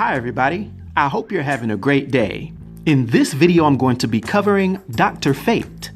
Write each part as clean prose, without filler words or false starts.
Hi everybody, I hope you're having a great day. In this video I'm going to be covering Dr. Fate.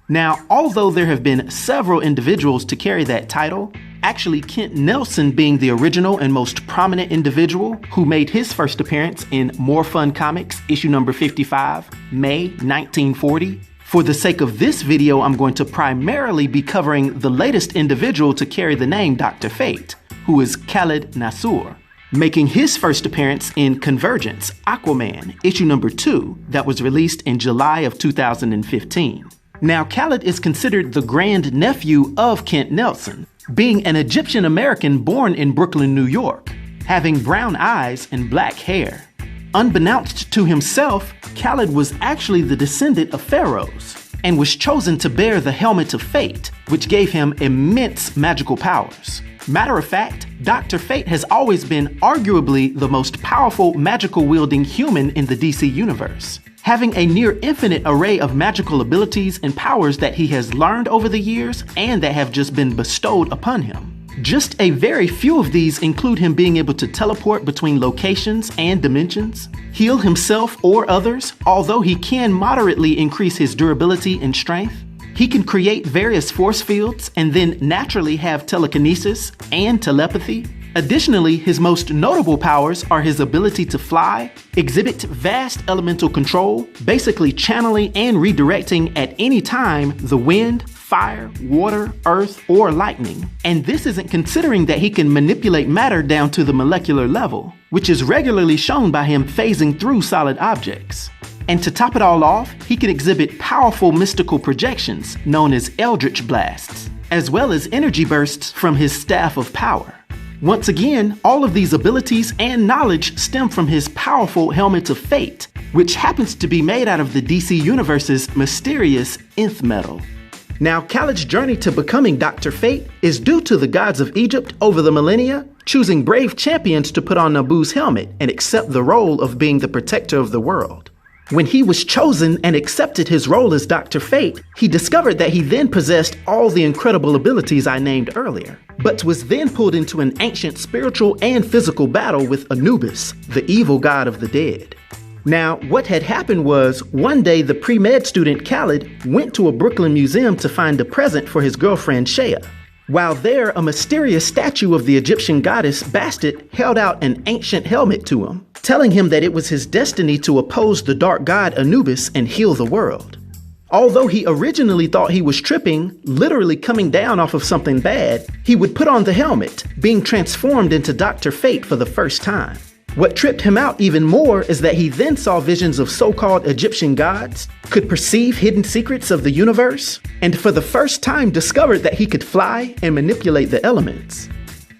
Now, although there have been several individuals to carry that title, actually Kent Nelson being the original and most prominent individual who made his first appearance in More Fun Comics issue number 55, May 1940. For the sake of this video, I'm going to primarily be covering the latest individual to carry the name Dr. Fate, who is Khalid Nassour, making his first appearance in Convergence, Aquaman, issue number 2, that was released in July of 2015. Now, Khalid is considered the grand nephew of Kent Nelson, being an Egyptian American born in Brooklyn, New York, having brown eyes and black hair. Unbeknownst to himself, Khalid was actually the descendant of pharaohs and was chosen to bear the helmet of fate, which gave him immense magical powers. Matter of fact, Dr. Fate has always been arguably the most powerful magical-wielding human in the DC universe, having a near-infinite array of magical abilities and powers that he has learned over the years and that have just been bestowed upon him. Just a very few of these include him being able to teleport between locations and dimensions, heal himself or others, although he can moderately increase his durability and strength. He can create various force fields and then naturally have telekinesis and telepathy. Additionally, his most notable powers are his ability to fly, exhibit vast elemental control, basically channeling and redirecting at any time the wind, fire, water, earth, or lightning. And this isn't considering that he can manipulate matter down to the molecular level, which is regularly shown by him phasing through solid objects. And to top it all off, he can exhibit powerful mystical projections known as eldritch blasts, as well as energy bursts from his staff of power. Once again, all of these abilities and knowledge stem from his powerful helmet of fate, which happens to be made out of the DC Universe's mysterious Nth Metal. Now, Khalid's journey to becoming Dr. Fate is due to the gods of Egypt over the millennia, choosing brave champions to put on Nabu's helmet and accept the role of being the protector of the world. When he was chosen and accepted his role as Dr. Fate, he discovered that he then possessed all the incredible abilities I named earlier, but was then pulled into an ancient spiritual and physical battle with Anubis, the evil god of the dead. Now, what had happened was, one day the pre-med student Khalid went to a Brooklyn museum to find a present for his girlfriend Shea. While there, a mysterious statue of the Egyptian goddess Bastet held out an ancient helmet to him, telling him that it was his destiny to oppose the dark god Anubis and heal the world. Although he originally thought he was tripping, literally coming down off of something bad, he would put on the helmet, being transformed into Dr. Fate for the first time. What tripped him out even more is that he then saw visions of so-called Egyptian gods, could perceive hidden secrets of the universe, and for the first time discovered that he could fly and manipulate the elements.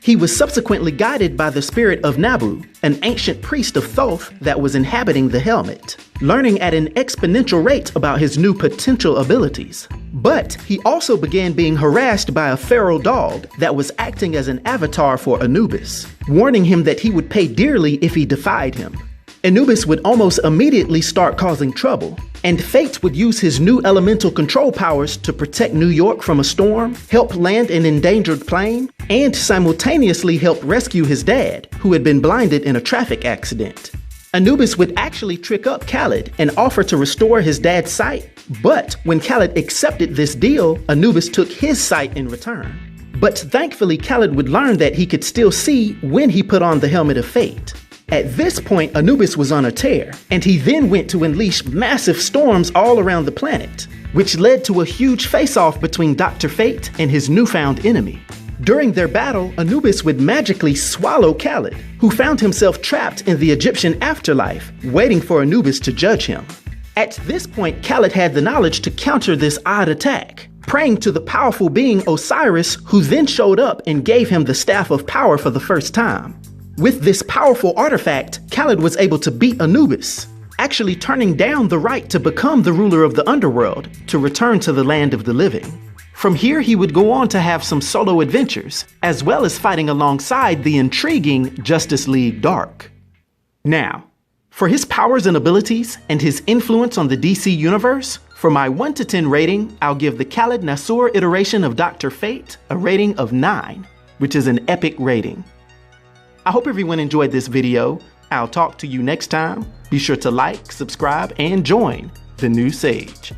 He was subsequently guided by the spirit of Nabu, an ancient priest of Thoth that was inhabiting the helmet, learning at an exponential rate about his new potential abilities. But he also began being harassed by a feral dog that was acting as an avatar for Anubis, warning him that he would pay dearly if he defied him. Anubis would almost immediately start causing trouble, and Fate would use his new elemental control powers to protect New York from a storm, help land an endangered plane, and simultaneously help rescue his dad, who had been blinded in a traffic accident. Anubis would actually trick up Khalid and offer to restore his dad's sight, but when Khalid accepted this deal, Anubis took his sight in return. But thankfully, Khalid would learn that he could still see when he put on the helmet of fate. At this point, Anubis was on a tear, and he then went to unleash massive storms all around the planet, which led to a huge face-off between Dr. Fate and his newfound enemy. During their battle, Anubis would magically swallow Khalid, who found himself trapped in the Egyptian afterlife, waiting for Anubis to judge him. At this point, Khalid had the knowledge to counter this odd attack, praying to the powerful being Osiris, who then showed up and gave him the Staff of Power for the first time. With this powerful artifact, Khalid was able to beat Anubis, actually turning down the right to become the ruler of the underworld, to return to the land of the living. From here, he would go on to have some solo adventures, as well as fighting alongside the intriguing Justice League Dark. Now, for his powers and abilities and his influence on the DC universe, for my 1 to 10 rating, I'll give the Khalid Nassour iteration of Dr. Fate a rating of 9, which is an epic rating. I hope everyone enjoyed this video. I'll talk to you next time. Be sure to like, subscribe, and join the new Sage.